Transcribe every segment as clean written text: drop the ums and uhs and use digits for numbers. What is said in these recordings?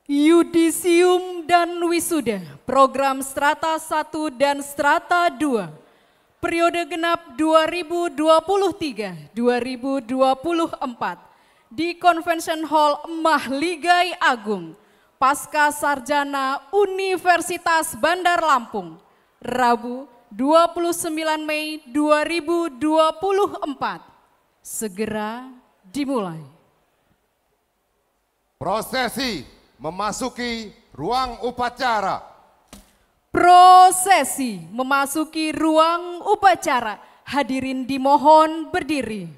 Yudisium dan Wisuda, program Strata 1 dan Strata 2, periode genap 2023-2024 di Convention Hall Emah Ligai Agung, Pasca Sarjana Universitas Bandar Lampung, Rabu 29 Mei 2024, segera dimulai. Prosesi memasuki ruang upacara. Prosesi memasuki ruang upacara. Hadirin dimohon berdiri.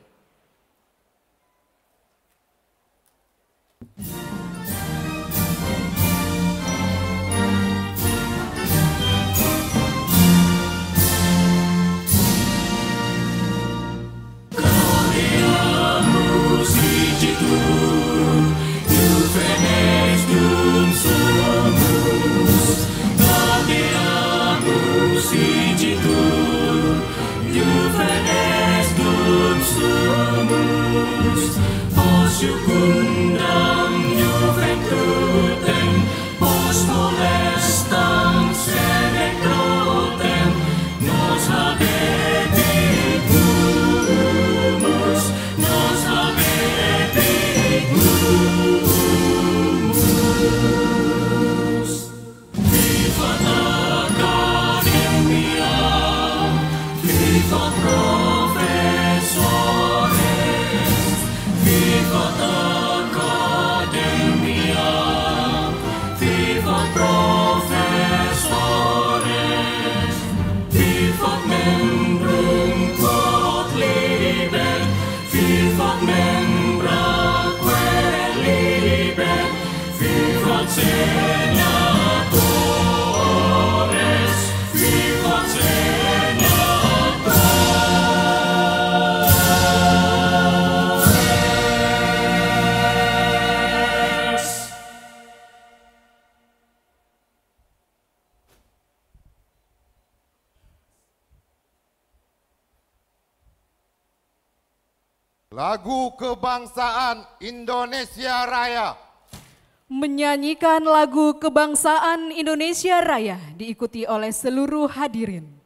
Lagu Kebangsaan Indonesia Raya. Menyanyikan lagu Kebangsaan Indonesia Raya diikuti oleh seluruh hadirin.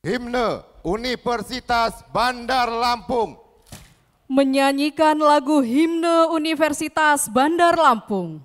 Himne Universitas Bandar Lampung. Menyanyikan lagu Himne Universitas Bandar Lampung.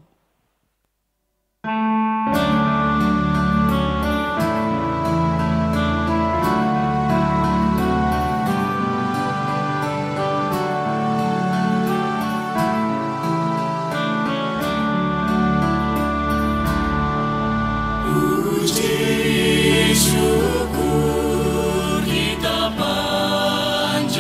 Syukur kita panjatkan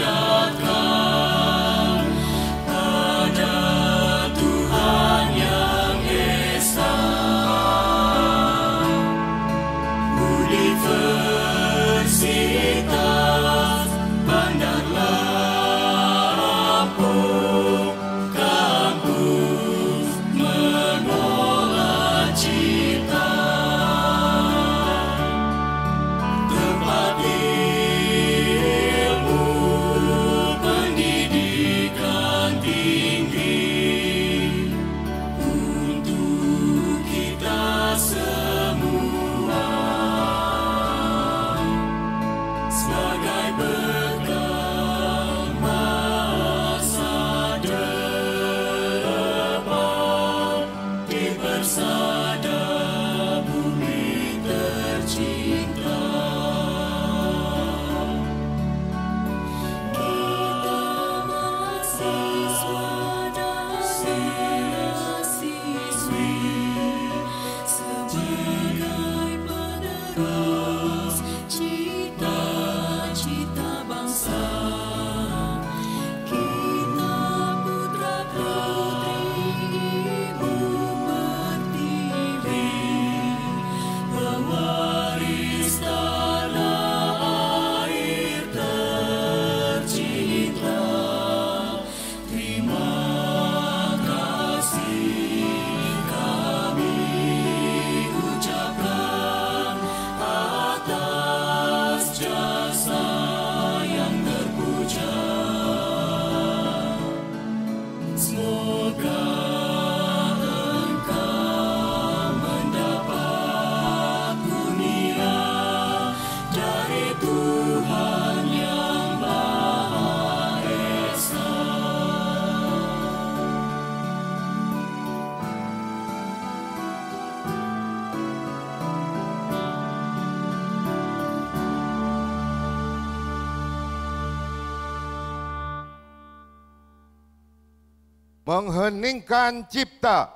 mengheningkan cipta.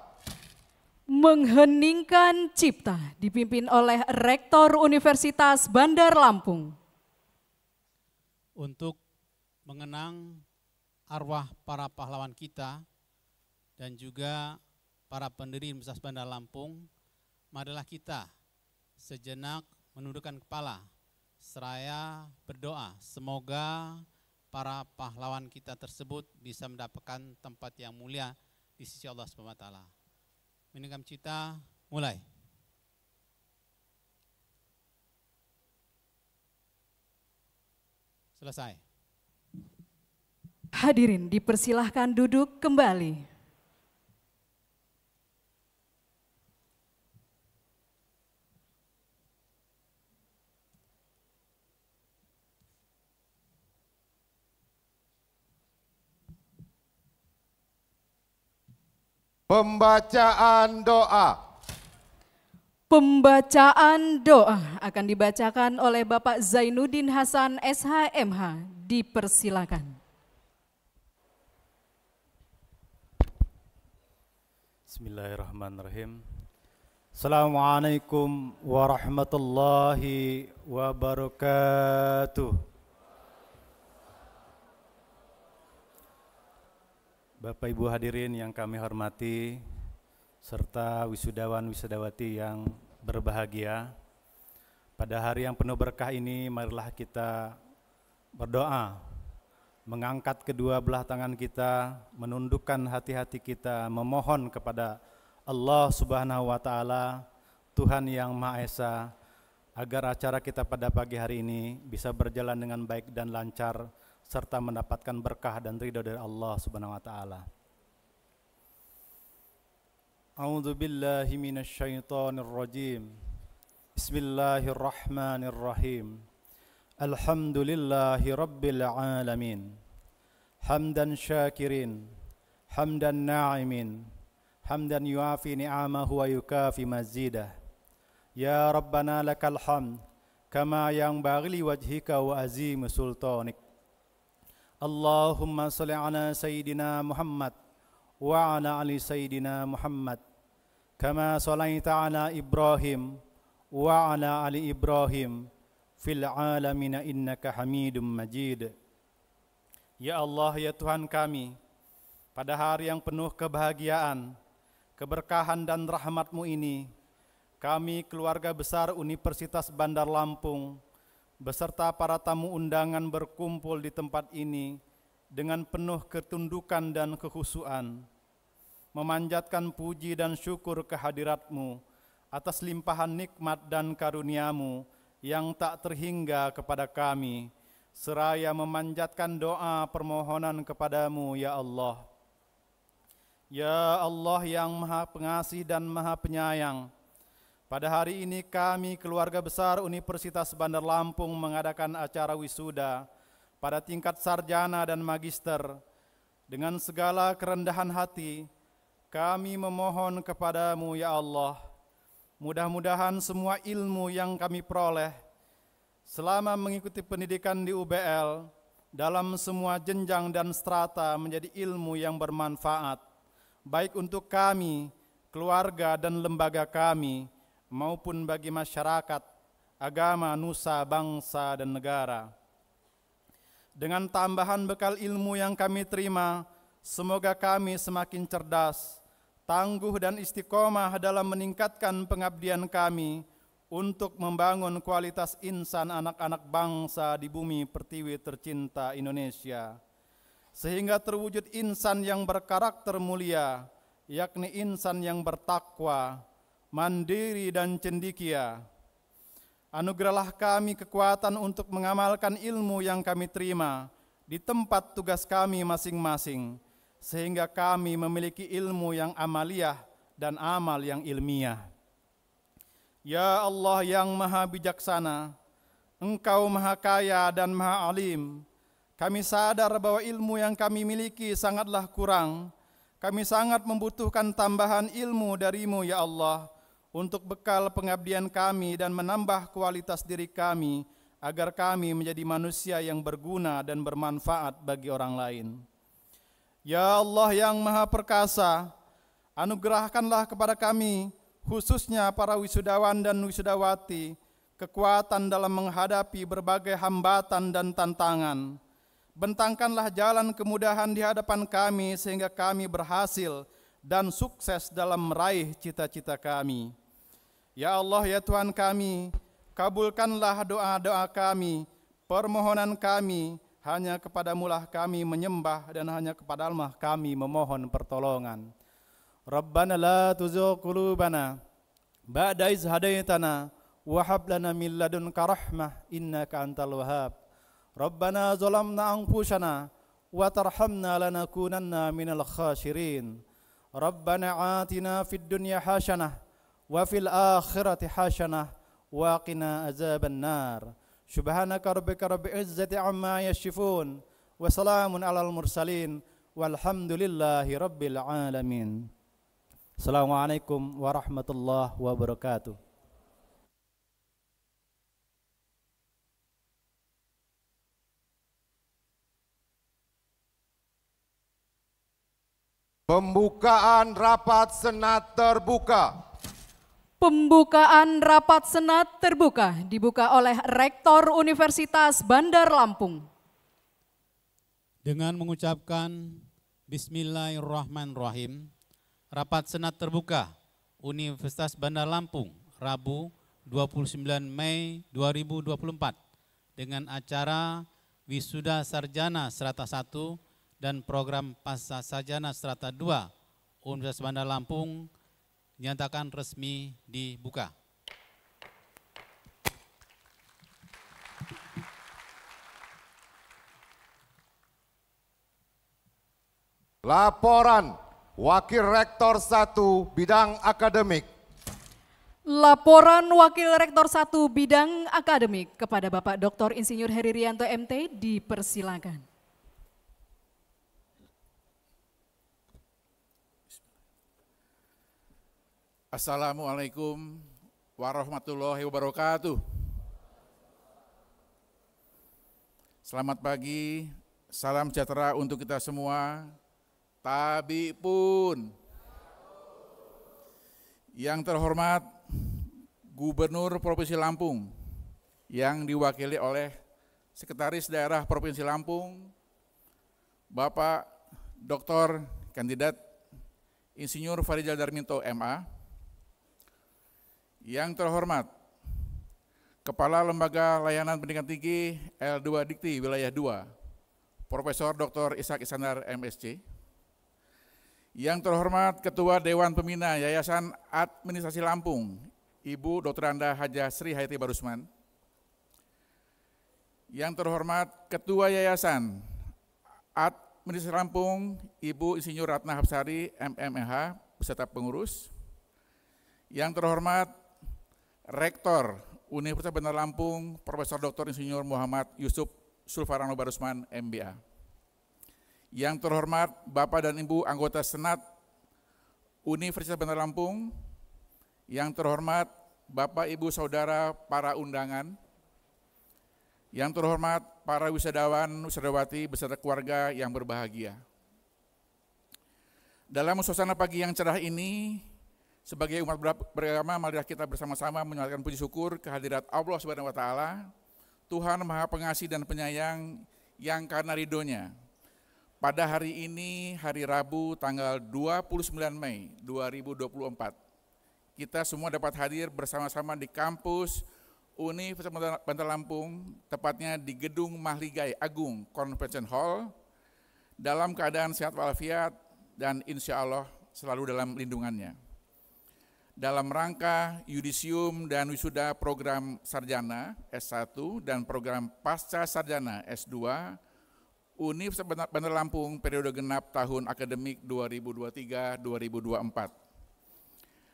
Mengheningkan cipta dipimpin oleh Rektor Universitas Bandar Lampung. Untuk mengenang arwah para pahlawan kita dan juga para pendiri Universitas Bandar Lampung, marilah kita sejenak menundukkan kepala seraya berdoa semoga para pahlawan kita tersebut bisa mendapatkan tempat yang mulia di sisi Allah Subhanahu wa taala. Meningkam cipta, mulai. Selesai. Hadirin dipersilahkan duduk kembali. Pembacaan doa. Pembacaan doa akan dibacakan oleh Bapak Zainuddin Hasan SHMH. Dipersilakan. Bismillahirrahmanirrahim. Assalamualaikum warahmatullahi wabarakatuh. Bapak Ibu hadirin yang kami hormati, serta wisudawan-wisudawati yang berbahagia, pada hari yang penuh berkah ini marilah kita berdoa, mengangkat kedua belah tangan kita, menundukkan hati-hati kita, memohon kepada Allah Subhanahu wa taala, Tuhan yang Maha Esa, agar acara kita pada pagi hari ini bisa berjalan dengan baik dan lancar, serta mendapatkan berkah dan ridho dari Allah Subhanahu wa taala. A'udzu billahi minasy syaithanir rajim. Bismillahirrahmanirrahim. Alhamdulillahi rabbil alamin. Hamdan syakirin, hamdan na'imin, hamdan yuafi ni'amahu wa yukafi mazidah. Ya Rabbana lakal hamd kama yanbaghi li wajhika wa azim sultanik. Allahumma salli ala Sayyidina Muhammad wa ala ali Sayyidina Muhammad kama sallaita ala Ibrahim wa ala ali Ibrahim fil alamin innaka Hamidum Majid. Ya Allah, ya Tuhan kami, pada hari yang penuh kebahagiaan, keberkahan dan rahmat-Mu ini, kami keluarga besar Universitas Bandar Lampung beserta para tamu undangan berkumpul di tempat ini dengan penuh ketundukan dan kekhusyuan, memanjatkan puji dan syukur kehadirat-Mu atas limpahan nikmat dan karunia-Mu yang tak terhingga kepada kami, seraya memanjatkan doa permohonan kepada-Mu, ya Allah. Ya Allah yang Maha Pengasih dan Maha Penyayang, pada hari ini kami keluarga besar Universitas Bandar Lampung mengadakan acara wisuda pada tingkat sarjana dan magister. Dengan segala kerendahan hati, kami memohon kepada-Mu, ya Allah, mudah-mudahan semua ilmu yang kami peroleh selama mengikuti pendidikan di UBL dalam semua jenjang dan strata menjadi ilmu yang bermanfaat, baik untuk kami, keluarga dan lembaga kami, maupun bagi masyarakat, agama, nusa, bangsa, dan negara. Dengan tambahan bekal ilmu yang kami terima, semoga kami semakin cerdas, tangguh dan istiqomah dalam meningkatkan pengabdian kami untuk membangun kualitas insan anak-anak bangsa di bumi pertiwi tercinta Indonesia, sehingga terwujud insan yang berkarakter mulia, yakni insan yang bertakwa, mandiri dan cendekia. Anugerahlah kami kekuatan untuk mengamalkan ilmu yang kami terima di tempat tugas kami masing-masing, sehingga kami memiliki ilmu yang amaliyah dan amal yang ilmiah. Ya Allah yang Maha Bijaksana, Engkau Maha Kaya dan Maha Alim. Kami sadar bahwa ilmu yang kami miliki sangatlah kurang. Kami sangat membutuhkan tambahan ilmu dari-Mu, ya Allah, untuk bekal pengabdian kami dan menambah kualitas diri kami, agar kami menjadi manusia yang berguna dan bermanfaat bagi orang lain. Ya Allah yang Maha Perkasa, anugerahkanlah kepada kami, khususnya para wisudawan dan wisudawati, kekuatan dalam menghadapi berbagai hambatan dan tantangan. Bentangkanlah jalan kemudahan di hadapan kami sehingga kami berhasil dan sukses dalam meraih cita-cita kami. Ya Allah, ya Tuhan kami, kabulkanlah doa-doa kami, permohonan kami, hanya kepadamulah kami menyembah dan hanya kepadamulah kami memohon pertolongan. Rabbana la tuzigh qulubana ba'da iz hadaitana wa hab lana min ladunka rahmah innaka antal wahhab. Rabbana zalamna anfusana wa tarhamna lanakunanna minal khasirin. Rabbana atina fid dunya hasanah wa fil akhirati hasanah wa qina azaban nar. Subhanaka rabbika rabbil izzati amma yasifun wa salamun alal mursalin walhamdulillahi rabbil alamin. Assalamualaikum warahmatullahi wabarakatuh. Pembukaan rapat Senat terbuka. Pembukaan rapat Senat terbuka dibuka oleh Rektor Universitas Bandar Lampung. Dengan mengucapkan Bismillahirrahmanirrahim, rapat Senat terbuka Universitas Bandar Lampung, Rabu 29 Mei 2024 dengan acara Wisuda Sarjana Strata 1 dan program Pasca Sarjana Strata 2 Universitas Bandar Lampung dinyatakan resmi dibuka. Laporan Wakil Rektor 1 Bidang Akademik. Laporan Wakil Rektor 1 Bidang Akademik kepada Bapak Dr. Insinyur Heri Rianto MT dipersilakan. Assalamualaikum warahmatullahi wabarakatuh. Selamat pagi, salam sejahtera untuk kita semua. Tabi pun. Yang terhormat Gubernur Provinsi Lampung yang diwakili oleh Sekretaris Daerah Provinsi Lampung, Bapak Dr. Kandidat Insinyur Farijal Darminto MA. Yang terhormat Kepala Lembaga Layanan Pendidikan Tinggi L2 Dikti Wilayah 2, Profesor Dr. Ishak Iskandar MSc. Yang terhormat Ketua Dewan Pembina Yayasan Administrasi Lampung, Ibu Dr. Anda Haja Sri Hayati Barusman. Yang terhormat Ketua Yayasan Administrasi Lampung, Ibu Insinyur Ratna Hapsari MMH beserta pengurus. Yang terhormat Rektor Universitas Bandar Lampung, Profesor Dr. Insinyur Muhammad Yusuf Sulfarano Barusman MBA. Yang terhormat Bapak dan Ibu anggota Senat Universitas Bandar Lampung. Yang terhormat Bapak Ibu Saudara para undangan. Yang terhormat para wisadawan, wisudawati beserta keluarga yang berbahagia. Dalam suasana pagi yang cerah ini, sebagai umat beragama, marilah kita bersama-sama menyatakan puji syukur kehadirat Allah Subhanahu wa Ta'ala, Tuhan Maha Pengasih dan Penyayang yang karena ridhonya. Pada hari ini, hari Rabu tanggal 29 Mei 2024, kita semua dapat hadir bersama-sama di kampus Universitas Bandar Lampung, tepatnya di Gedung Mahligai Agung Convention Hall, dalam keadaan sehat walafiat dan insya Allah selalu dalam lindungannya. Dalam rangka yudisium dan wisuda program sarjana S1 dan program pasca sarjana S2 Universitas Bandar Lampung periode genap tahun akademik 2023-2024.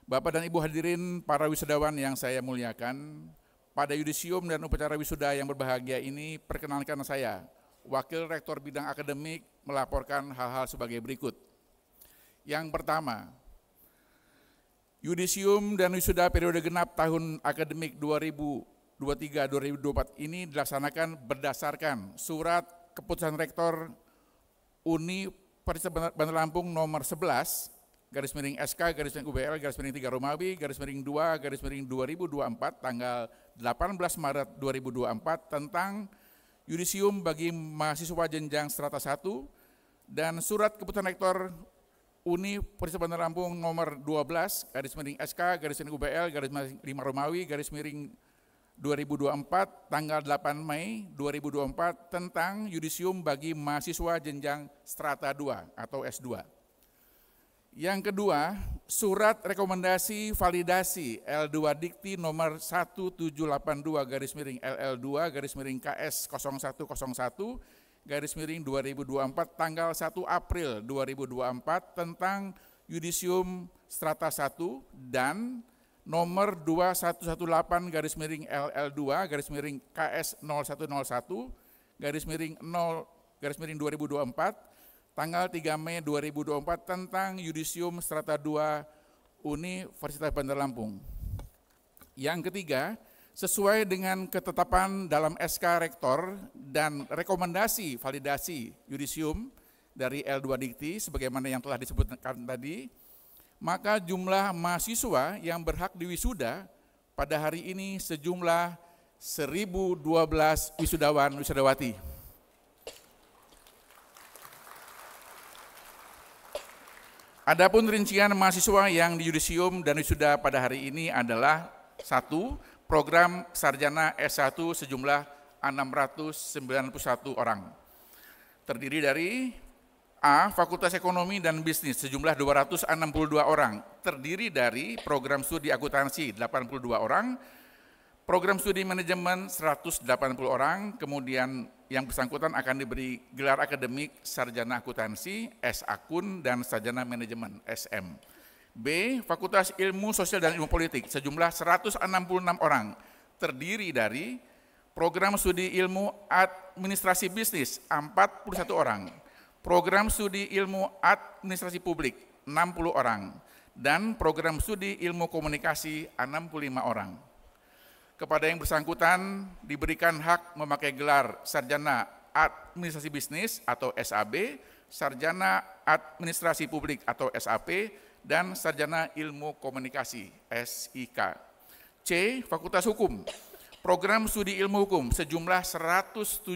Bapak dan Ibu hadirin para wisudawan yang saya muliakan, pada yudisium dan upacara wisuda yang berbahagia ini perkenalkan saya, Wakil Rektor Bidang Akademik, melaporkan hal-hal sebagai berikut. Yang pertama, yudisium dan wisuda periode genap tahun akademik 2023-2024 ini dilaksanakan berdasarkan surat keputusan Rektor Uni Universitas Bandar Lampung nomor 11, garis miring SK, garis miring UBL, garis miring 3 Romawi, garis miring 2, garis miring 2024, tanggal 18 Maret 2024 tentang yudisium bagi mahasiswa jenjang strata 1 dan surat keputusan rektor Universitas Bandar Lampung nomor 12, garis miring SK, garis miring UBL, garis miring 5 Romawi, garis miring 2024, tanggal 8 Mei 2024 tentang yudisium bagi mahasiswa jenjang strata 2 atau S2. Yang kedua, surat rekomendasi validasi L2 Dikti nomor 1782 garis miring LL2 garis miring KS 0101 garis miring 2024 tanggal 1 April 2024 tentang yudisium strata 1 dan nomor 2118 garis miring LL2 garis miring KS 0101 garis miring 0 garis miring 2024 tanggal 3 Mei 2024 tentang yudisium strata 2 Universitas Bandar Lampung. Yang ketiga, sesuai dengan ketetapan dalam SK Rektor dan rekomendasi validasi yudisium dari L2 Dikti sebagaimana yang telah disebutkan tadi, maka jumlah mahasiswa yang berhak diwisuda pada hari ini sejumlah 1.012 wisudawan wisudawati. Adapun rincian mahasiswa yang di yudisium dan wisuda pada hari ini adalah 1. Program sarjana S1 sejumlah 691 orang. Terdiri dari A. Fakultas Ekonomi dan Bisnis sejumlah 262 orang, terdiri dari program studi akuntansi 82 orang, program studi manajemen 180 orang, kemudian yang bersangkutan akan diberi gelar akademik sarjana akuntansi, S-Akun, dan sarjana manajemen, SM. B. Fakultas Ilmu Sosial dan Ilmu Politik sejumlah 166 orang, terdiri dari program studi ilmu administrasi bisnis 41 orang, program studi ilmu administrasi publik 60 orang, dan program studi ilmu komunikasi 65 orang. Kepada yang bersangkutan diberikan hak memakai gelar sarjana administrasi bisnis atau SAB, sarjana administrasi publik atau SAP, dan sarjana ilmu komunikasi SIK. C. Fakultas Hukum. Program studi ilmu hukum sejumlah 179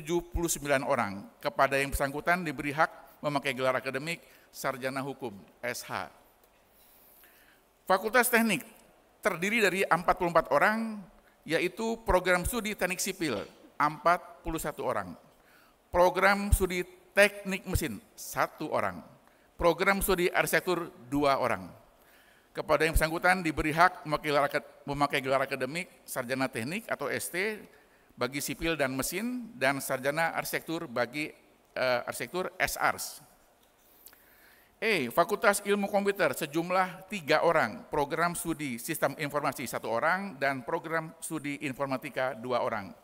orang. Kepada yang bersangkutan diberi hak memakai gelar akademik sarjana hukum SH. Fakultas Teknik terdiri dari 44 orang, yaitu program studi teknik sipil 41 orang, program studi teknik mesin 1 orang, program studi arsitektur 2 orang. Kepada yang bersangkutan diberi hak memakai gelar akademik sarjana teknik atau ST bagi sipil dan mesin, dan sarjana arsitektur bagi arsitektur SARS. E. Fakultas Ilmu Komputer sejumlah 3 orang, program studi Sistem Informasi 1 orang, dan program studi Informatika 2 orang.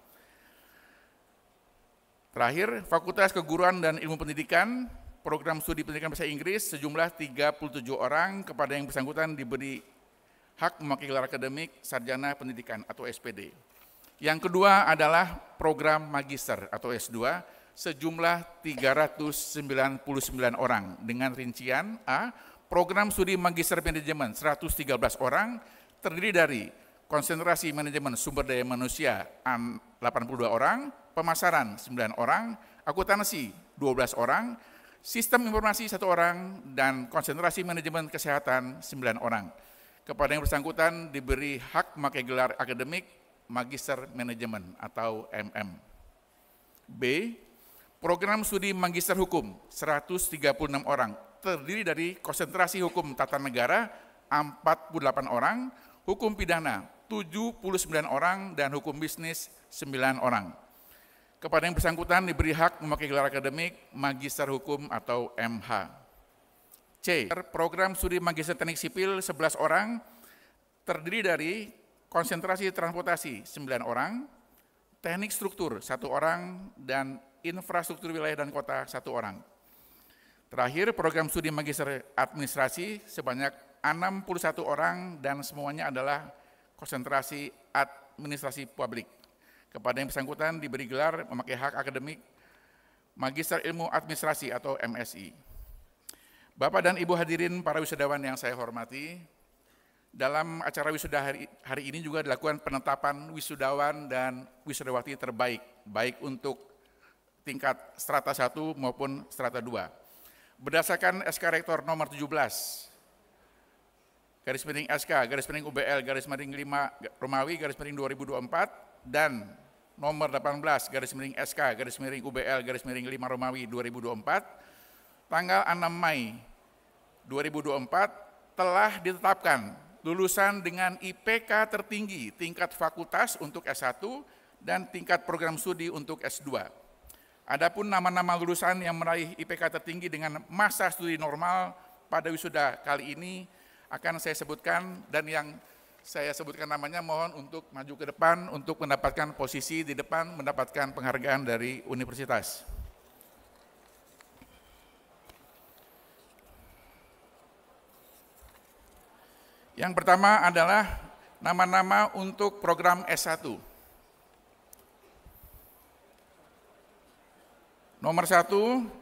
Terakhir, Fakultas Keguruan dan Ilmu Pendidikan, program studi pendidikan bahasa Inggris sejumlah 37 orang. Kepada yang bersangkutan diberi hak memakai gelar akademik sarjana pendidikan atau SPD. Yang kedua adalah program magister atau S2 sejumlah 399 orang dengan rincian A. Program studi magister manajemen 113 orang, terdiri dari konsentrasi manajemen sumber daya manusia 82 orang, pemasaran 9 orang, akuntansi 12 orang, sistem informasi 1 orang, dan konsentrasi manajemen kesehatan 9 orang. Kepada yang bersangkutan diberi hak memakai gelar akademik magister manajemen atau MM. B. Program studi magister hukum 136 orang, terdiri dari konsentrasi hukum tata negara 48 orang, hukum pidana 79 orang, dan hukum bisnis 9 orang. Kepada yang bersangkutan diberi hak memakai gelar akademik magister hukum atau MH. C. Program studi magister teknik sipil 11 orang, terdiri dari konsentrasi transportasi 9 orang, teknik struktur 1 orang, dan infrastruktur wilayah dan kota 1 orang. Terakhir, program studi magister administrasi sebanyak 61 orang, dan semuanya adalah konsentrasi administrasi publik. Kepada yang bersangkutan diberi gelar memakai hak akademik magister ilmu administrasi atau MSI. Bapak dan Ibu hadirin para wisudawan yang saya hormati, dalam acara wisuda hari ini juga dilakukan penetapan wisudawan dan wisudawati terbaik, baik untuk tingkat strata 1 maupun strata 2. Berdasarkan SK Rektor nomor 17, garis miring SK, garis miring UBL, garis miring 5 Romawi, garis miring 2024, dan nomor 18, garis miring SK, garis miring UBL, garis miring 5 Romawi 2024, tanggal 6 Mei 2024 telah ditetapkan lulusan dengan IPK tertinggi tingkat fakultas untuk S1 dan tingkat program studi untuk S2. Adapun nama-nama lulusan yang meraih IPK tertinggi dengan masa studi normal pada wisuda kali ini akan saya sebutkan, dan yang saya sebutkan namanya mohon untuk maju ke depan untuk mendapatkan posisi di depan, mendapatkan penghargaan dari universitas. Yang pertama adalah nama-nama untuk program S1. Nomor 1,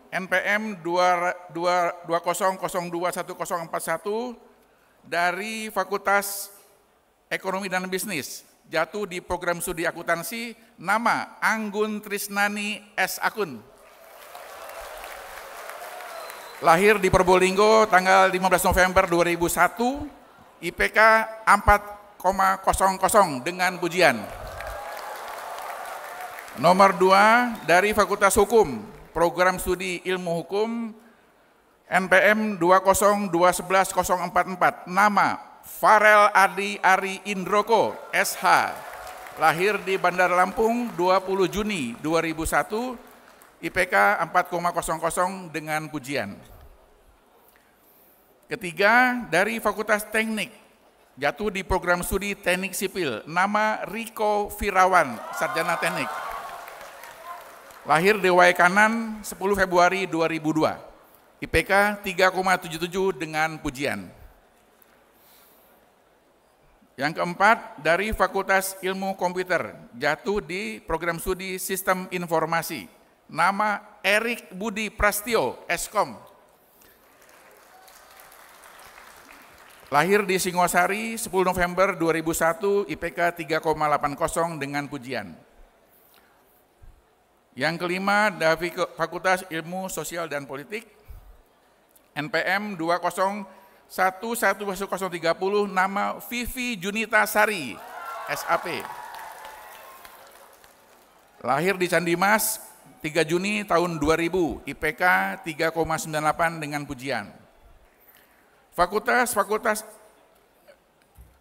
NPM 20021041 dari Fakultas Ekonomi dan Bisnis, jatuh di program studi akuntansi, nama Anggun Trisnani S. Akun. Lahir di Probolinggo tanggal 15 November 2001, IPK 4,00 dengan pujian. Nomor 2 dari Fakultas Hukum, Program Studi Ilmu Hukum, NPM 20211-044, nama Farel Adi Ari Indroko, SH, lahir di Bandar Lampung 20 Juni 2001, IPK 4,00 dengan pujian. Ketiga, dari Fakultas Teknik, jatuh di program studi Teknik Sipil, nama Riko Firawan, Sarjana Teknik. Lahir di Waikanan 10 Februari 2002, IPK 3,77 dengan pujian. Yang keempat, dari Fakultas Ilmu Komputer, jatuh di program studi Sistem Informasi, nama Erik Budi Prastio, Eskom. Lahir di Singosari 10 November 2001, IPK 3,80 dengan pujian. Yang kelima, dari Fakultas Ilmu Sosial dan Politik, NPM 2011030, nama Vivi Junita Sari, SAP. Lahir di Candimas 3 Juni tahun 2000, IPK 3,98 dengan pujian. Fakultas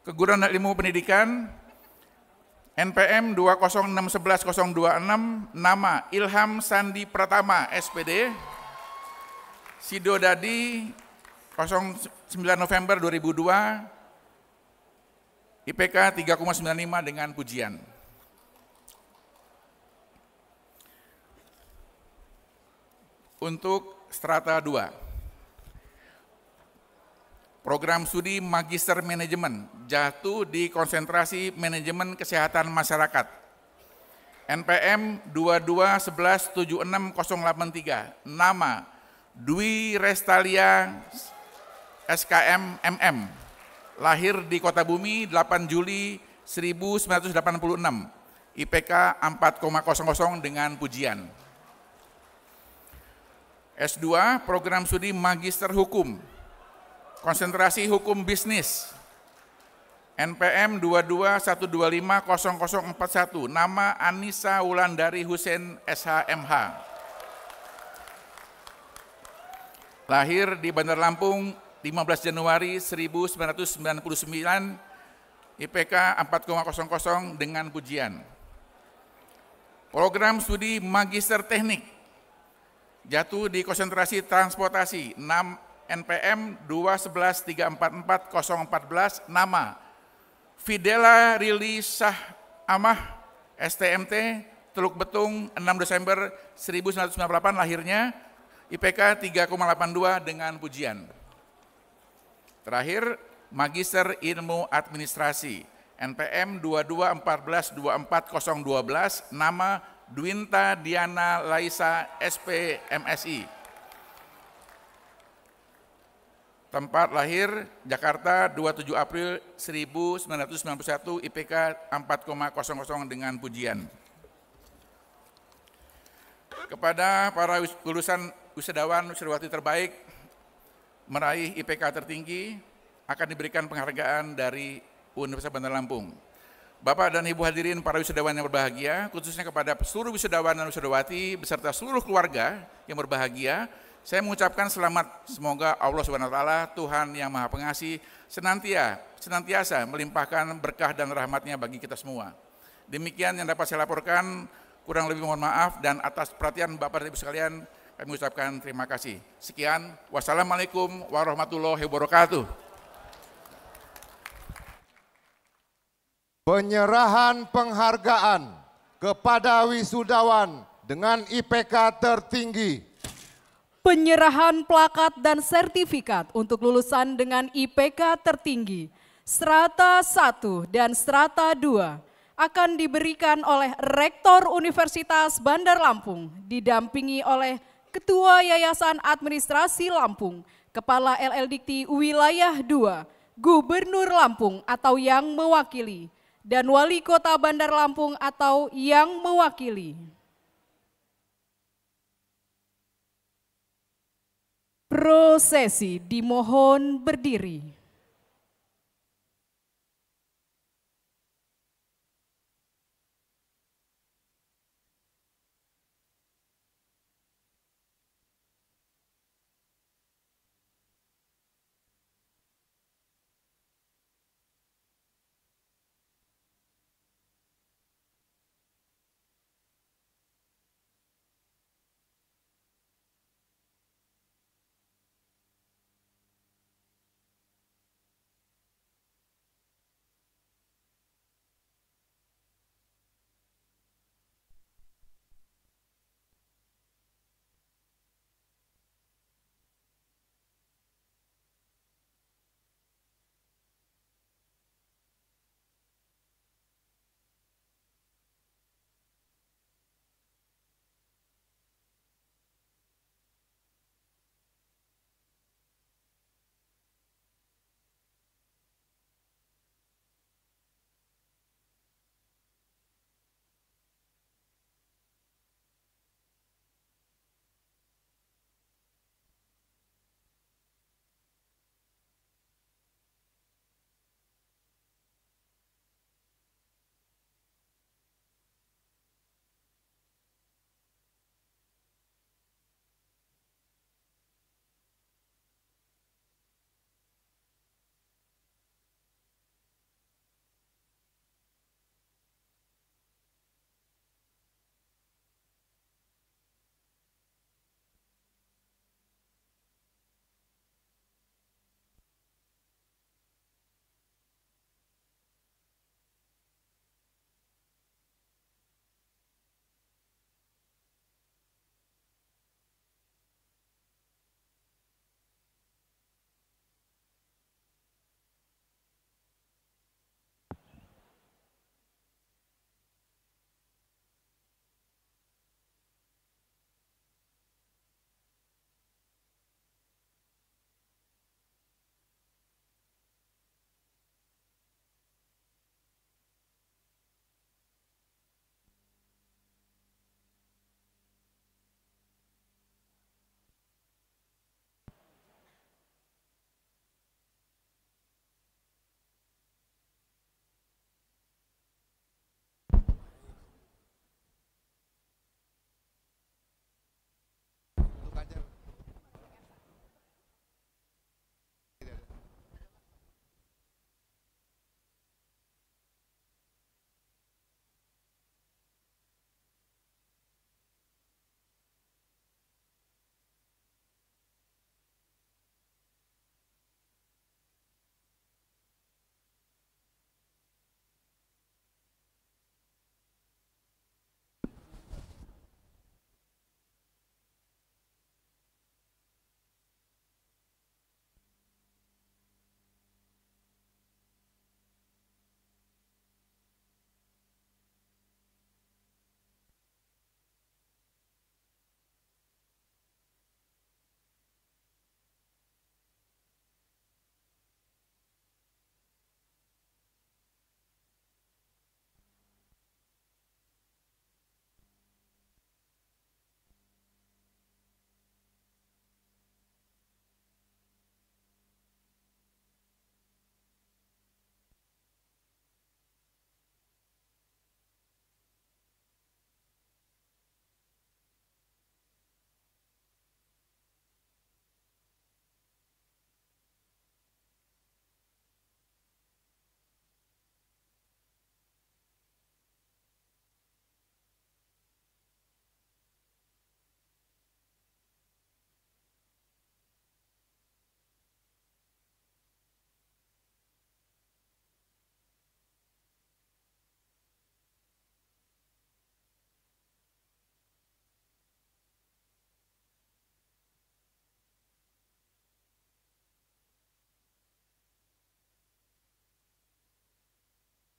Keguruan dan Ilmu Pendidikan, NPM 20611-026, nama Ilham Sandi Pratama, SPD. Sidodadi 09 November 2002, IPK 3,95 dengan pujian. Untuk strata 2, program studi Magister Manajemen, jatuh di konsentrasi Manajemen Kesehatan Masyarakat, NPM 221176083, nama Dwi Restalia SKM MM, lahir di Kota Bumi 8 Juli 1986, IPK 4,00 dengan pujian. S2, program studi Magister Hukum, konsentrasi Hukum Bisnis, NPM 221250041, nama Anissa Wulandari Hussein SHMH. Lahir di Bandar Lampung 15 Januari 1999, IPK 4,00 dengan pujian. Program studi Magister Teknik, jatuh di konsentrasi Transportasi, NPM 211344014, nama Fidela Rili Shah Amah, STMT, Teluk Betung 6 Desember 1998 lahirnya, IPK 3,82 dengan pujian. Terakhir, Magister Ilmu Administrasi, NPM 2214240012, nama Dwinta Diana Laisa, SP, MSI. Tempat lahir Jakarta 27 April 1991, IPK 4,00 dengan pujian. Kepada para lulusan wisadawan-wisudawati terbaik meraih IPK tertinggi akan diberikan penghargaan dari Universitas Bandar Lampung. Bapak dan Ibu hadirin para wisudawan yang berbahagia, khususnya kepada seluruh wisudawan dan wisudawati beserta seluruh keluarga yang berbahagia, saya mengucapkan selamat. Semoga Allah SWT, Tuhan yang Maha Pengasih, senantiasa melimpahkan berkah dan rahmatnya bagi kita semua. Demikian yang dapat saya laporkan, kurang lebih mohon maaf, dan atas perhatian Bapak dan Ibu sekalian, kami ucapkan terima kasih. Sekian, wassalamualaikum warahmatullahi wabarakatuh. Penyerahan penghargaan kepada wisudawan dengan IPK tertinggi. Penyerahan plakat dan sertifikat untuk lulusan dengan IPK tertinggi, strata 1 dan strata 2 akan diberikan oleh Rektor Universitas Bandar Lampung, didampingi oleh Ketua Yayasan Administrasi Lampung, Kepala LL Dikti Wilayah 2, Gubernur Lampung atau yang mewakili, dan Wali Kota Bandar Lampung atau yang mewakili. Prosesi dimohon berdiri.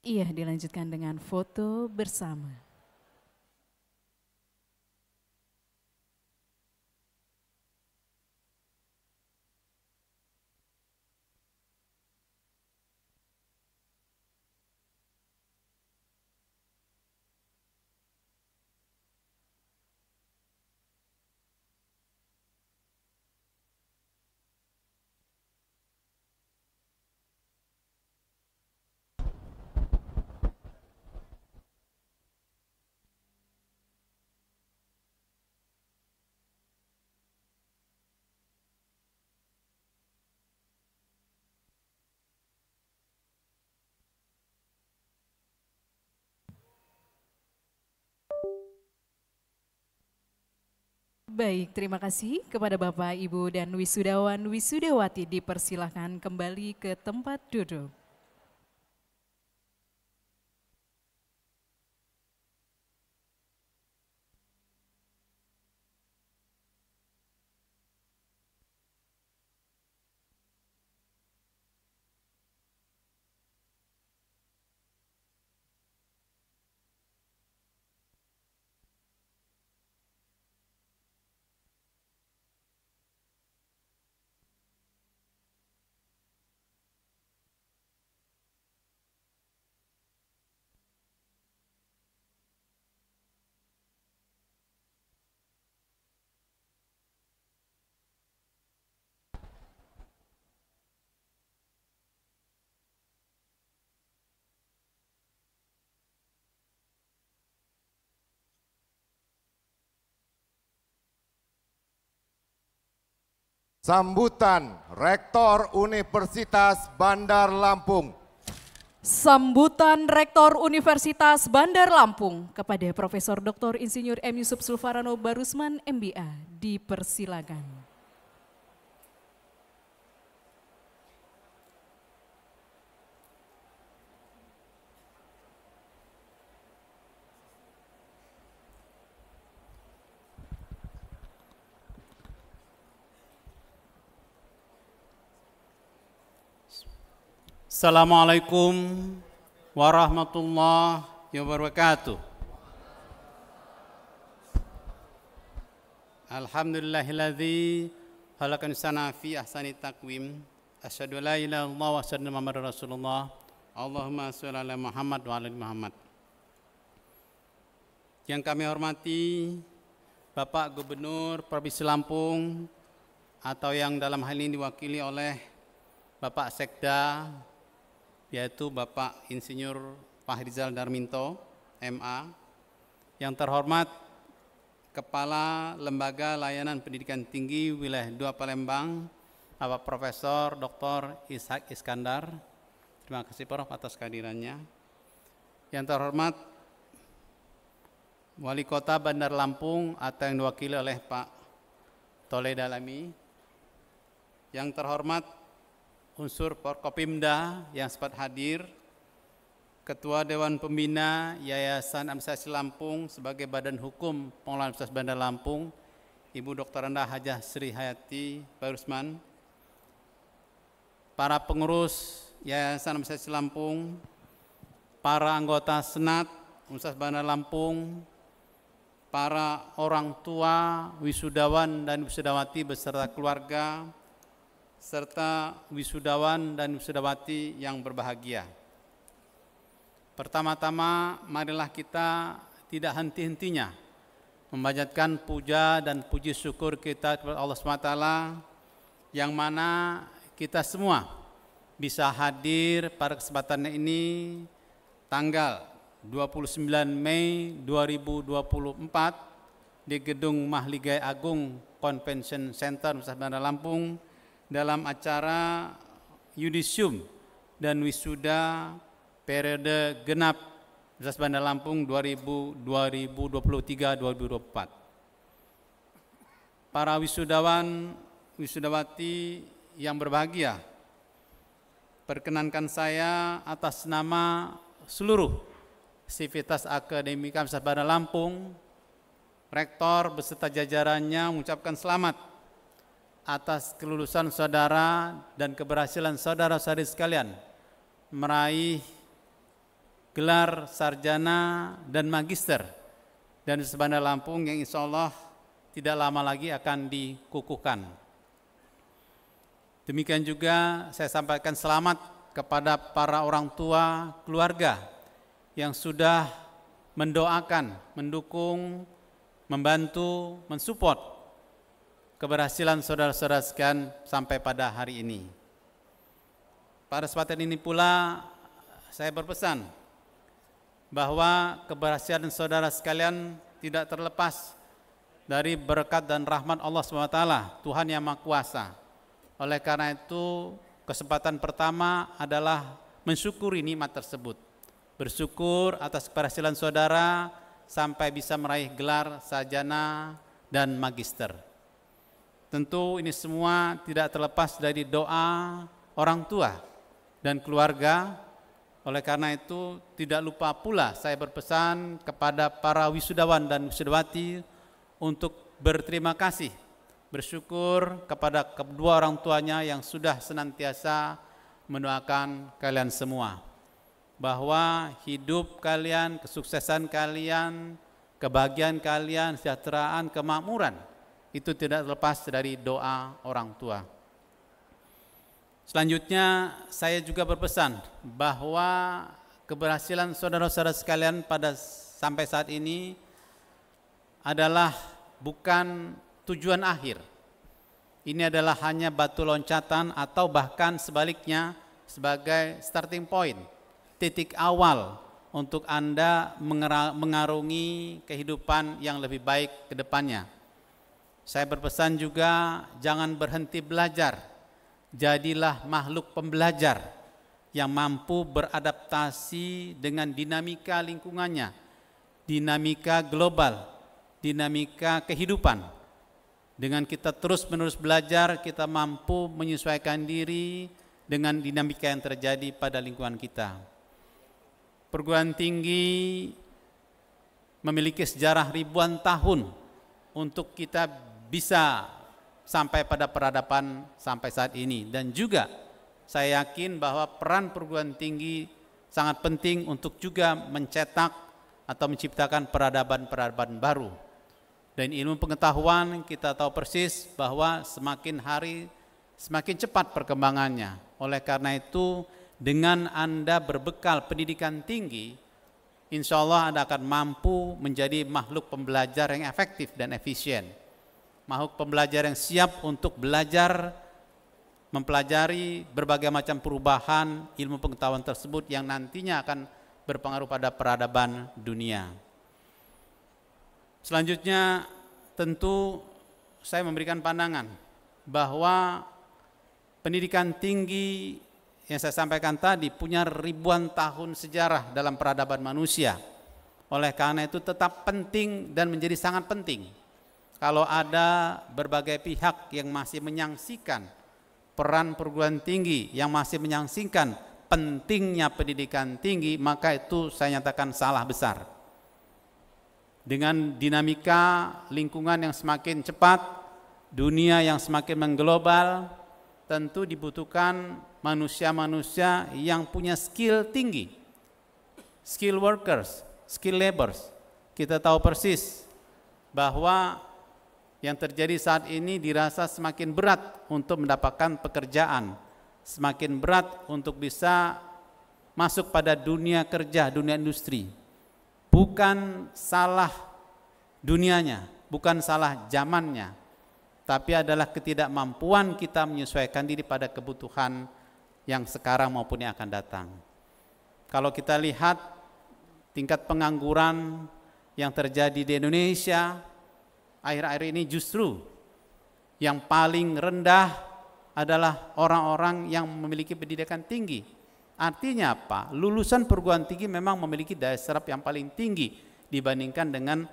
Iya, dilanjutkan dengan foto bersama. Baik, terima kasih kepada Bapak, Ibu, dan wisudawan wisudawati, dipersilahkan kembali ke tempat duduk. Sambutan Rektor Universitas Bandar Lampung. Sambutan Rektor Universitas Bandar Lampung kepada Profesor Dr. Insinyur M. Yusuf Sulfarano Barusman, MBA, dipersilakan. Assalamualaikum warahmatullahi wabarakatuh. Alhamdulillahilladzi khalaqal insana fi ahsani taqwim. Asyhadu an la ilaha illallah wa asyhadu anna Muhammadar Rasulullah. Allahumma shalli ala Muhammad wa ala ali Muhammad. Yang kami hormati Bapak Gubernur Provinsi Lampung, atau yang dalam hal ini diwakili oleh Bapak Sekda, yaitu Bapak Insinyur Fahrizal Darminto, MA. Yang terhormat Kepala Lembaga Layanan Pendidikan Tinggi Wilayah 2 Palembang, Bapak Profesor Dr. Ishak Iskandar. Terima kasih Prof atas kehadirannya. Yang terhormat Wali Kota Bandar Lampung atau yang diwakili oleh Pak Tole Dalami. Yang terhormat unsur Forkopimda yang sempat hadir, Ketua Dewan Pembina Yayasan Administrasi Lampung sebagai Badan Hukum Pengelolaan Universitas Bandar Lampung, Ibu Dr. Rendah Hajah Sri Hayati Barusman, para pengurus Yayasan Administrasi Lampung, para anggota Senat Universitas Bandar Lampung, para orang tua, wisudawan dan wisudawati beserta keluarga, serta wisudawan dan wisudawati yang berbahagia. Pertama-tama, marilah kita tidak henti-hentinya memanjatkan puja dan puji syukur kita kepada Allah SWT, yang mana kita semua bisa hadir pada kesempatan ini tanggal 29 Mei 2024 di Gedung Mahligai Agung Convention Center Universitas Bandar Lampung dalam acara Yudisium dan Wisuda periode genap Universitas Bandar Lampung 2023-2024. Para wisudawan, wisudawati yang berbahagia, perkenankan saya atas nama seluruh sivitas akademika Universitas Bandar Lampung, Rektor beserta jajarannya mengucapkan selamat atas kelulusan saudara dan keberhasilan saudara-saudari sekalian meraih gelar sarjana dan magister dan Universitas Bandar Lampung yang insya Allah tidak lama lagi akan dikukuhkan. Demikian juga saya sampaikan selamat kepada para orang tua keluarga yang sudah mendoakan, mendukung, membantu, mensupport keberhasilan saudara-saudara sekalian sampai pada hari ini. Pada kesempatan ini pula saya berpesan bahwa keberhasilan saudara sekalian tidak terlepas dari berkat dan rahmat Allah SWT, Tuhan yang Maha Kuasa. Oleh karena itu, kesempatan pertama adalah mensyukuri nikmat tersebut. Bersyukur atas keberhasilan saudara sampai bisa meraih gelar sarjana dan magister. Tentu ini semua tidak terlepas dari doa orang tua dan keluarga. Oleh karena itu tidak lupa pula saya berpesan kepada para wisudawan dan wisudawati untuk berterima kasih, bersyukur kepada kedua orang tuanya yang sudah senantiasa mendoakan kalian semua. Bahwa hidup kalian, kesuksesan kalian, kebahagiaan kalian, kesejahteraan, kemakmuran itu tidak terlepas dari doa orang tua. Selanjutnya saya juga berpesan bahwa keberhasilan saudara-saudara sekalian pada sampai saat ini adalah bukan tujuan akhir. Ini adalah hanya batu loncatan atau bahkan sebaliknya sebagai starting point, titik awal untuk Anda mengarungi kehidupan yang lebih baik ke depannya. Saya berpesan juga jangan berhenti belajar. Jadilah makhluk pembelajar yang mampu beradaptasi dengan dinamika lingkungannya, dinamika global, dinamika kehidupan. Dengan kita terus-menerus belajar, kita mampu menyesuaikan diri dengan dinamika yang terjadi pada lingkungan kita. Perguruan tinggi memiliki sejarah ribuan tahun untuk kita bisa sampai pada peradaban sampai saat ini. Dan juga saya yakin bahwa peran perguruan tinggi sangat penting untuk juga mencetak atau menciptakan peradaban-peradaban baru. Dan ilmu pengetahuan kita tahu persis bahwa semakin hari semakin cepat perkembangannya. Oleh karena itu dengan Anda berbekal pendidikan tinggi, insya Allah Anda akan mampu menjadi makhluk pembelajar yang efektif dan efisien. Makhluk pembelajar yang siap untuk belajar, mempelajari berbagai macam perubahan ilmu pengetahuan tersebut yang nantinya akan berpengaruh pada peradaban dunia. Selanjutnya tentu saya memberikan pandangan bahwa pendidikan tinggi yang saya sampaikan tadi punya ribuan tahun sejarah dalam peradaban manusia. Oleh karena itu tetap penting dan menjadi sangat penting kalau ada berbagai pihak yang masih menyaksikan peran perguruan tinggi, yang masih menyaksikan pentingnya pendidikan tinggi, maka itu saya nyatakan salah besar. Dengan dinamika lingkungan yang semakin cepat, dunia yang semakin mengglobal, tentu dibutuhkan manusia-manusia yang punya skill tinggi, skill workers, skill laborers. Kita tahu persis bahwa yang terjadi saat ini dirasa semakin berat untuk mendapatkan pekerjaan, semakin berat untuk bisa masuk pada dunia kerja, dunia industri. Bukan salah dunianya, bukan salah zamannya, tapi adalah ketidakmampuan kita menyesuaikan diri pada kebutuhan yang sekarang maupun yang akan datang. Kalau kita lihat tingkat pengangguran yang terjadi di Indonesia akhir-akhir ini, justru yang paling rendah adalah orang-orang yang memiliki pendidikan tinggi. Artinya apa? Lulusan perguruan tinggi memang memiliki daya serap yang paling tinggi dibandingkan dengan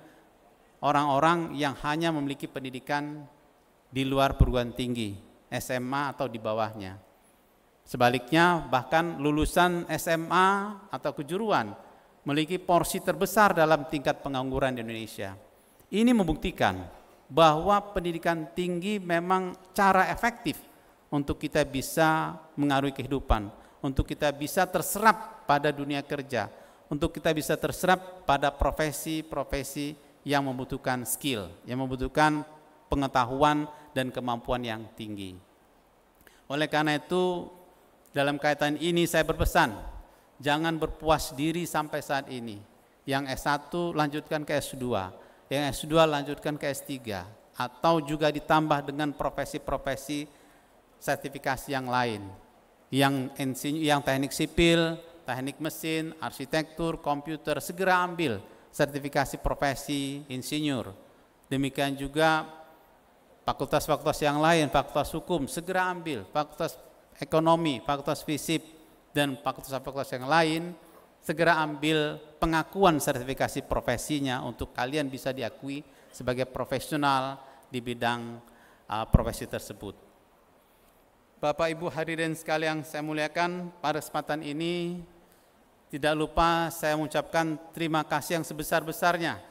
orang-orang yang hanya memiliki pendidikan di luar perguruan tinggi, SMA atau di bawahnya. Sebaliknya bahkan lulusan SMA atau kejuruan memiliki porsi terbesar dalam tingkat pengangguran di Indonesia. Ini membuktikan bahwa pendidikan tinggi memang cara efektif untuk kita bisa mengaruhi kehidupan, untuk kita bisa terserap pada dunia kerja, untuk kita bisa terserap pada profesi-profesi yang membutuhkan skill, yang membutuhkan pengetahuan dan kemampuan yang tinggi. Oleh karena itu, dalam kaitan ini saya berpesan, jangan berpuas diri sampai saat ini. Yang S1 lanjutkan ke S2, yang S2 lanjutkan ke S3, atau juga ditambah dengan profesi-profesi sertifikasi yang lain, yang teknik sipil, teknik mesin, arsitektur, komputer, segera ambil sertifikasi profesi insinyur. Demikian juga fakultas-fakultas yang lain, fakultas hukum, segera ambil, fakultas ekonomi, fakultas fisip, dan fakultas-fakultas yang lain, segera ambil pengakuan sertifikasi profesinya untuk kalian bisa diakui sebagai profesional di bidang profesi tersebut. Bapak Ibu hadirin sekalian saya muliakan, pada kesempatan ini tidak lupa saya mengucapkan terima kasih yang sebesar-besarnya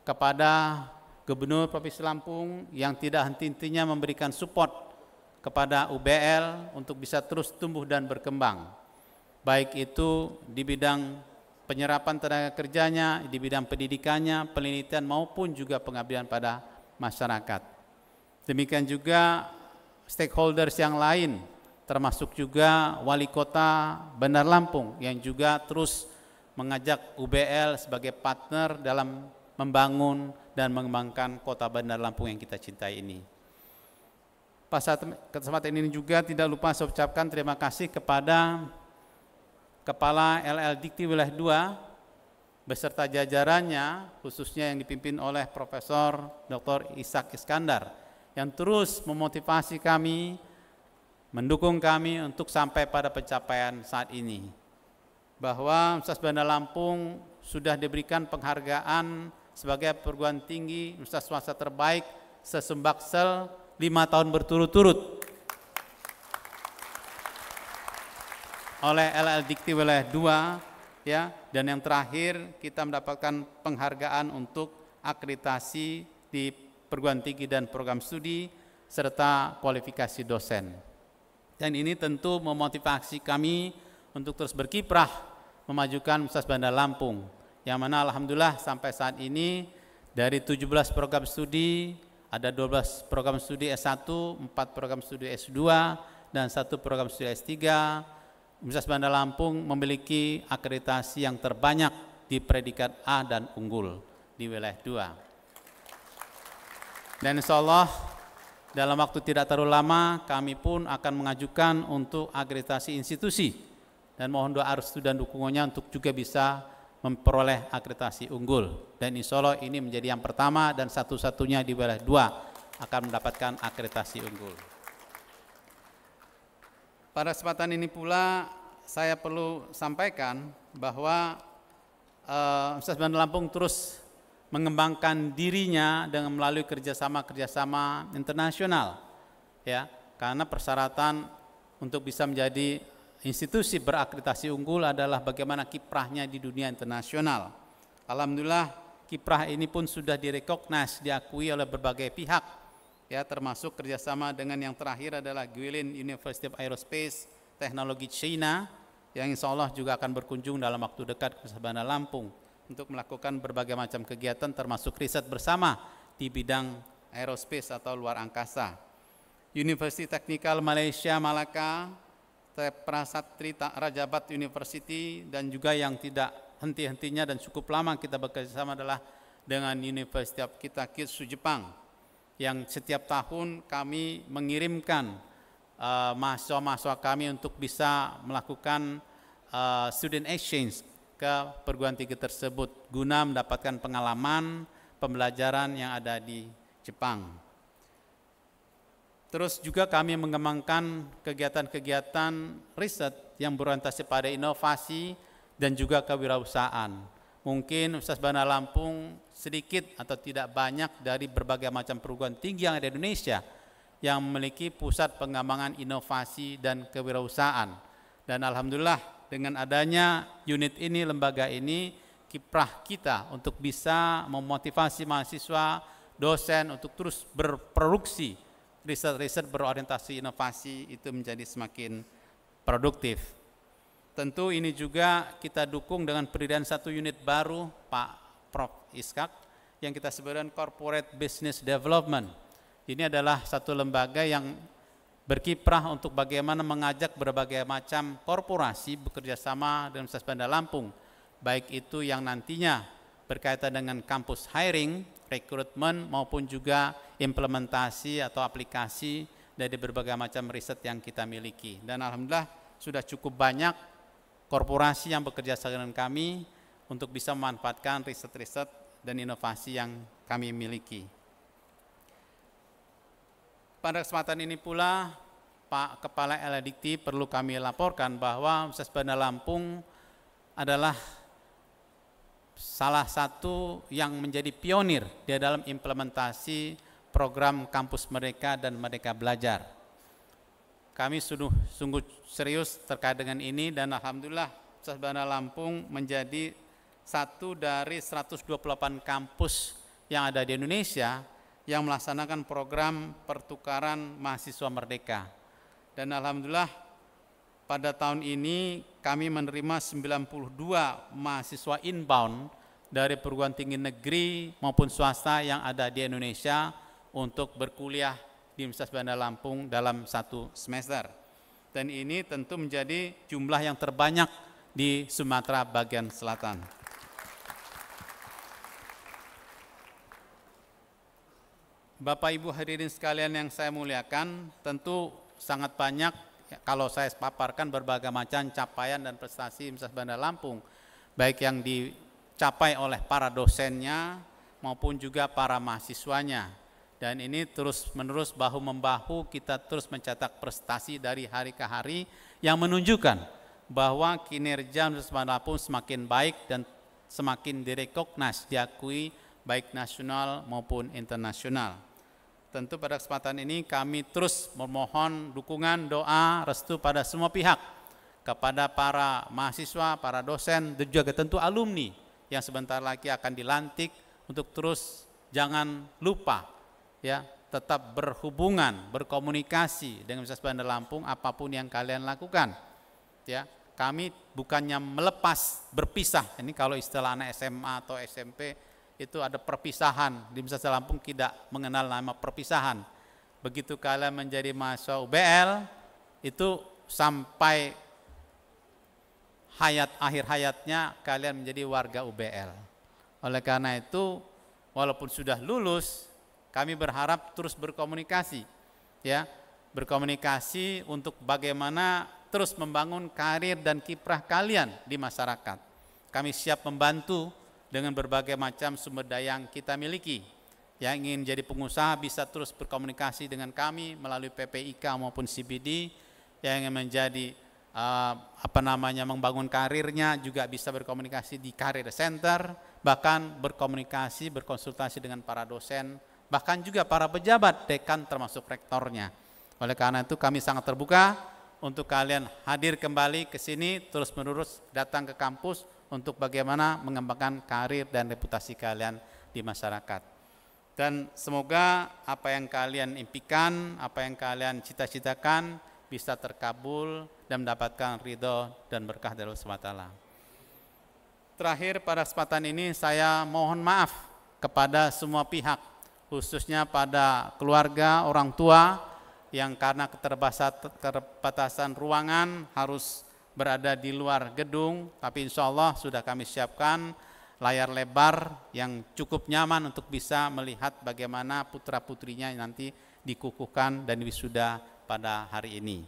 kepada Gubernur Provinsi Lampung yang tidak henti-hentinya memberikan support kepada UBL untuk bisa terus tumbuh dan berkembang, baik itu di bidang penyerapan tenaga kerjanya, di bidang pendidikannya, penelitian maupun juga pengabdian pada masyarakat. Demikian juga stakeholders yang lain, termasuk juga Wali Kota Bandar Lampung yang juga terus mengajak UBL sebagai partner dalam membangun dan mengembangkan kota Bandar Lampung yang kita cintai ini. Pada kesempatan ini juga tidak lupa saya ucapkan terima kasih kepada Kepala LL Dikti Wilayah 2 beserta jajarannya, khususnya yang dipimpin oleh Profesor Dr. Ishak Iskandar yang terus memotivasi kami, mendukung kami untuk sampai pada pencapaian saat ini. Bahwa Universitas Bandar Lampung sudah diberikan penghargaan sebagai perguruan tinggi universitas swasta terbaik se-Sumbaksel 5 tahun berturut-turut oleh LL Dikti Wilayah 2, ya, dan yang terakhir kita mendapatkan penghargaan untuk akreditasi di perguruan tinggi dan program studi serta kualifikasi dosen. Dan ini tentu memotivasi kami untuk terus berkiprah memajukan Universitas Bandar Lampung, yang mana alhamdulillah sampai saat ini dari 17 program studi ada 12 program studi S1, 4 program studi S2 dan 1 program studi S3. Universitas Bandar Lampung memiliki akreditasi yang terbanyak di predikat A dan unggul di wilayah 2. Dan insya Allah dalam waktu tidak terlalu lama kami pun akan mengajukan untuk akreditasi institusi dan mohon doa restu dan dukungannya untuk juga bisa memperoleh akreditasi unggul. Dan insya Allah ini menjadi yang pertama dan satu-satunya di wilayah 2 akan mendapatkan akreditasi unggul. Pada kesempatan ini pula saya perlu sampaikan bahwa Universitas Bandar Lampung terus mengembangkan dirinya dengan melalui kerjasama internasional, ya, karena persyaratan untuk bisa menjadi institusi berakreditasi unggul adalah bagaimana kiprahnya di dunia internasional. Alhamdulillah kiprah ini pun sudah direkognize, diakui oleh berbagai pihak, ya, termasuk kerjasama dengan yang terakhir adalah Guilin University of Aerospace Teknologi China yang insya Allah juga akan berkunjung dalam waktu dekat ke Bandar Lampung untuk melakukan berbagai macam kegiatan termasuk riset bersama di bidang aerospace atau luar angkasa. University Technical Malaysia Malacca, Prasatri Rajabat University, dan juga yang tidak henti-hentinya dan cukup lama kita bekerjasama adalah dengan University of Kitakitsu Jepang, yang setiap tahun kami mengirimkan mahasiswa-mahasiswa kami untuk bisa melakukan student exchange ke perguruan tinggi tersebut guna mendapatkan pengalaman pembelajaran yang ada di Jepang. Terus juga kami mengembangkan kegiatan-kegiatan riset yang berorientasi pada inovasi dan juga kewirausahaan. Mungkin Universitas Bandar Lampung sedikit atau tidak banyak dari berbagai macam perguruan tinggi yang ada di Indonesia yang memiliki pusat pengembangan inovasi dan kewirausahaan. Dan alhamdulillah dengan adanya unit ini, lembaga ini, kiprah kita untuk bisa memotivasi mahasiswa, dosen untuk terus berproduksi riset-riset berorientasi inovasi itu menjadi semakin produktif. tentu ini juga kita dukung dengan pendirian satu unit baru Pak Prof. Iskak yang kita sebutkan Corporate Business Development. Ini adalah satu lembaga yang berkiprah untuk bagaimana mengajak berbagai macam korporasi bekerja sama dengan Universitas Bandar Lampung, baik itu yang nantinya berkaitan dengan kampus hiring, rekrutmen maupun juga implementasi atau aplikasi dari berbagai macam riset yang kita miliki. Dan alhamdulillah sudah cukup banyak korporasi yang bekerja sama dengan kami untuk bisa memanfaatkan riset-riset dan inovasi yang kami miliki. Pada kesempatan ini pula, Pak Kepala LADikti perlu kami laporkan bahwa Universitas Bandar Lampung adalah salah satu yang menjadi pionir di dalam implementasi program kampus Merdeka dan Merdeka Belajar. Kami sungguh serius terkait dengan ini dan alhamdulillah Universitas Bandar Lampung menjadi satu dari 128 kampus yang ada di Indonesia yang melaksanakan program pertukaran mahasiswa merdeka. Dan alhamdulillah pada tahun ini kami menerima 92 mahasiswa inbound dari perguruan tinggi negeri maupun swasta yang ada di Indonesia untuk berkuliah di Universitas Bandar Lampung dalam satu semester. Dan ini tentu menjadi jumlah yang terbanyak di Sumatera bagian selatan. Bapak Ibu hadirin sekalian yang saya muliakan, tentu sangat banyak kalau saya paparkan berbagai macam capaian dan prestasi Universitas Bandar Lampung, baik yang dicapai oleh para dosennya maupun juga para mahasiswanya. Dan ini terus-menerus bahu-membahu kita terus mencetak prestasi dari hari ke hari yang menunjukkan bahwa kinerja Universitas Bandar Lampung semakin baik dan semakin direkognize, diakui baik nasional maupun internasional. Tentu pada kesempatan ini kami terus memohon dukungan, doa, restu pada semua pihak, kepada para mahasiswa, para dosen, dan juga tentu alumni yang sebentar lagi akan dilantik untuk terus jangan lupa ya, tetap berhubungan, berkomunikasi dengan Universitas Bandar Lampung apapun yang kalian lakukan. Ya, kami bukannya melepas, berpisah. Ini kalau istilah anak SMA atau SMP itu ada perpisahan. Di Universitas Bandar Lampung tidak mengenal nama perpisahan. Begitu kalian menjadi mahasiswa UBL, itu sampai akhir hayatnya kalian menjadi warga UBL. Oleh karena itu, walaupun sudah lulus, kami berharap terus berkomunikasi, ya, berkomunikasi untuk bagaimana terus membangun karir dan kiprah kalian di masyarakat. Kami siap membantu dengan berbagai macam sumber daya yang kita miliki. Yang ingin jadi pengusaha bisa terus berkomunikasi dengan kami melalui PPIK maupun CBD. Yang ingin menjadi membangun karirnya juga bisa berkomunikasi di Career Center, bahkan berkomunikasi, berkonsultasi dengan para dosen, bahkan juga para pejabat, dekan termasuk rektornya. Oleh karena itu kami sangat terbuka untuk kalian hadir kembali ke sini, terus-menerus datang ke kampus untuk bagaimana mengembangkan karir dan reputasi kalian di masyarakat. Dan semoga apa yang kalian impikan, apa yang kalian cita-citakan bisa terkabul dan mendapatkan ridho dan berkah dari Allah SWT. Terakhir, pada kesempatan ini saya mohon maaf kepada semua pihak, khususnya pada keluarga, orang tua yang karena keterbatasan ruangan harus berada di luar gedung, tapi insya Allah sudah kami siapkan layar lebar yang cukup nyaman untuk bisa melihat bagaimana putra-putrinya nanti dikukuhkan dan wisuda pada hari ini.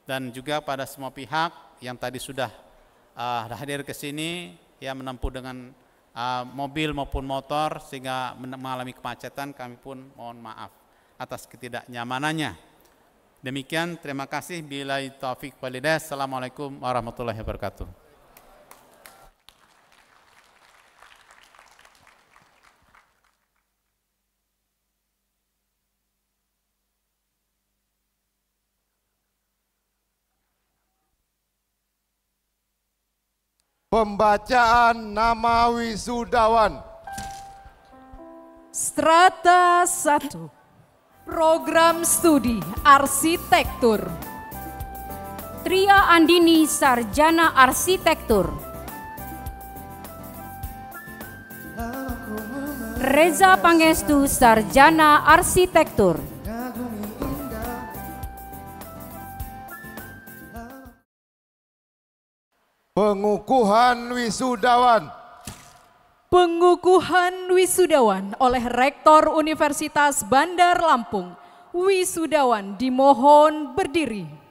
Dan juga pada semua pihak yang tadi sudah hadir ke sini, ya menempuh dengan mobil maupun motor sehingga mengalami kemacetan, kami pun mohon maaf atas ketidaknyamanannya. Demikian, terima kasih. Billahi taufiq wal hidayah. Assalamualaikum warahmatullahi wabarakatuh. Pembacaan nama wisudawan. Strata 1, Program Studi Arsitektur. Tria Andini, Sarjana Arsitektur. Reza Pangestu, Sarjana Arsitektur. Pengukuhan wisudawan. Pengukuhan wisudawan oleh Rektor Universitas Bandar Lampung. Wisudawan dimohon berdiri.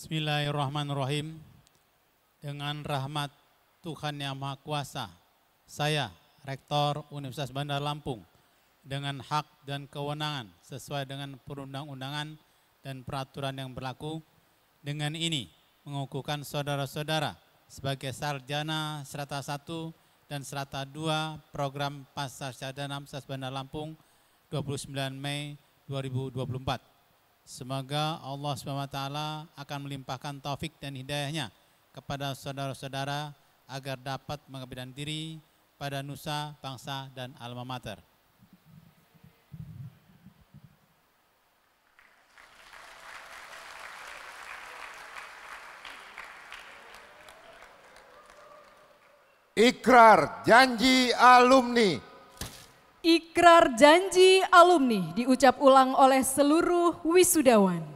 Bismillahirrahmanirrahim. Dengan rahmat Tuhan Yang Maha Kuasa, saya, Rektor Universitas Bandar Lampung, dengan hak dan kewenangan sesuai dengan perundang-undangan dan peraturan yang berlaku, dengan ini mengukuhkan saudara-saudara sebagai sarjana strata 1 dan strata 2 program Pascasarjana Universitas Bandar Lampung 29 Mei 2024. Semoga Allah SWT akan melimpahkan taufik dan hidayahnya kepada saudara-saudara agar dapat mengabdikan diri pada nusa, bangsa, dan alma mater. Ikrar janji alumni. Ikrar janji alumni diucap ulang oleh seluruh wisudawan.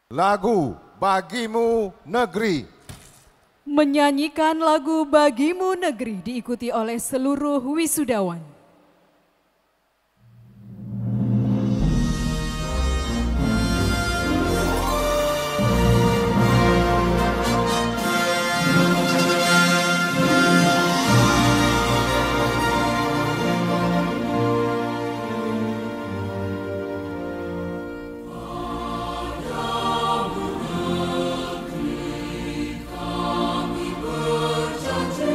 Lagu Bagimu Negeri. Menyanyikan lagu Bagimu Negeri diikuti oleh seluruh wisudawan. Berjanji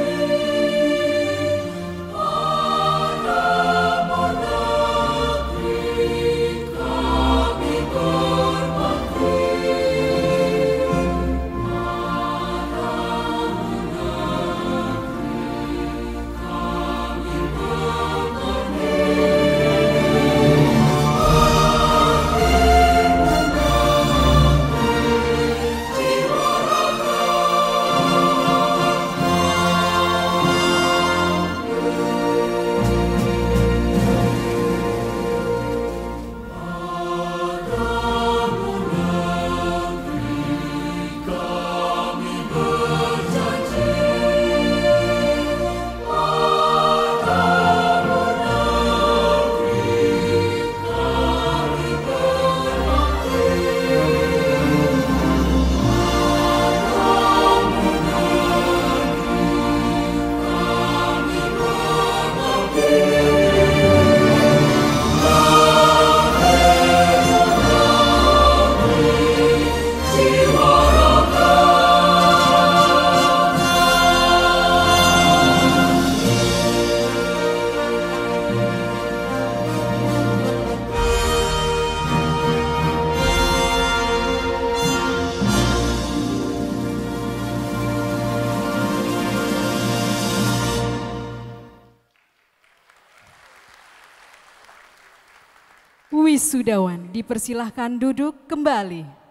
Wisudawan dipersilahkan duduk kembali.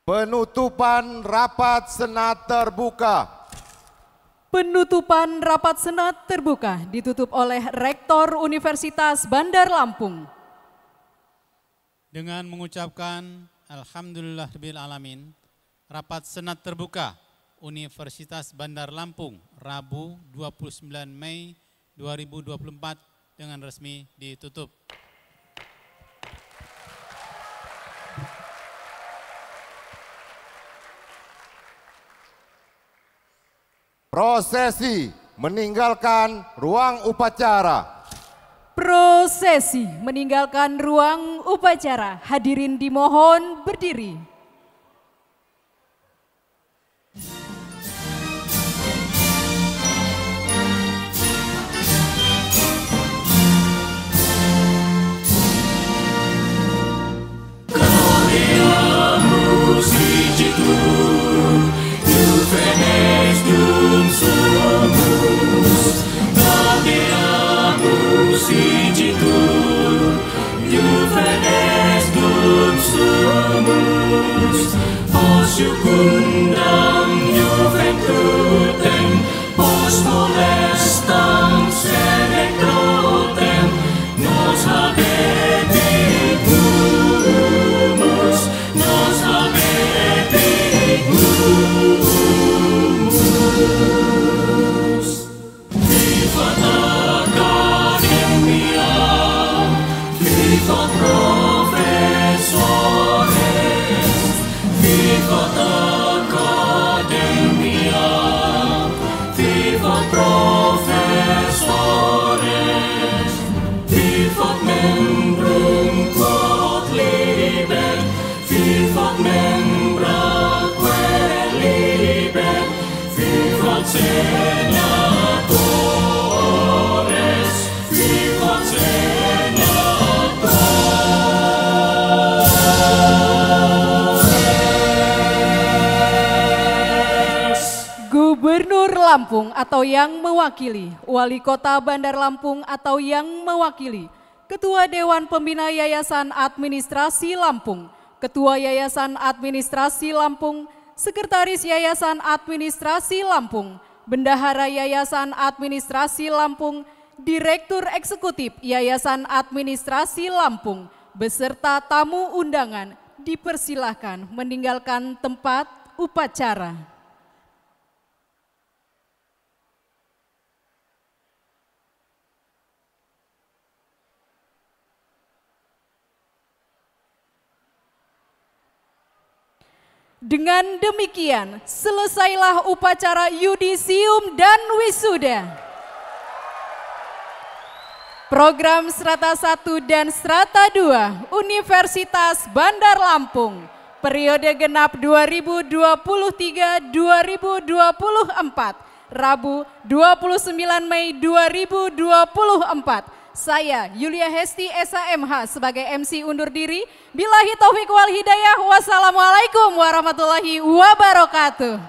Penutupan rapat senat terbuka. Penutupan rapat senat terbuka ditutup oleh Rektor Universitas Bandar Lampung. Dengan mengucapkan Alhamdulillahirabbil alamin, rapat senat terbuka Universitas Bandar Lampung Rabu 29 Mei 2024 dengan resmi ditutup. Prosesi meninggalkan ruang upacara. Prosesi meninggalkan ruang upacara. Hadirin dimohon berdiri. Gubernur Lampung atau yang mewakili, Wali Kota Bandar Lampung atau yang mewakili, Ketua Dewan Pembina Yayasan Administrasi Lampung, Ketua Yayasan Administrasi Lampung, Sekretaris Yayasan Administrasi Lampung, Bendahara Yayasan Administrasi Lampung, Direktur Eksekutif Yayasan Administrasi Lampung, beserta tamu undangan dipersilahkan meninggalkan tempat upacara. Dengan demikian, selesailah upacara yudisium dan wisuda. Program Strata 1 dan Strata 2 Universitas Bandar Lampung, periode genap 2023-2024, Rabu 29 Mei 2024. Saya Yulia Hesti SHMH sebagai MC undur diri. Billahi taufik wal hidayah. Wassalamualaikum warahmatullahi wabarakatuh.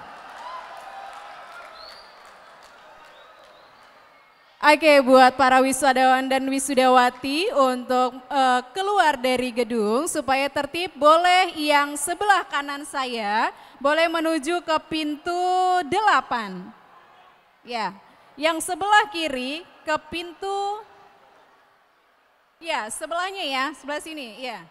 Oke, buat para wisudawan dan wisudawati untuk keluar dari gedung supaya tertib, boleh yang sebelah kanan saya boleh menuju ke pintu 8. Ya, yang sebelah kiri ke pintu, ya sebelahnya ya, sebelah sini ya.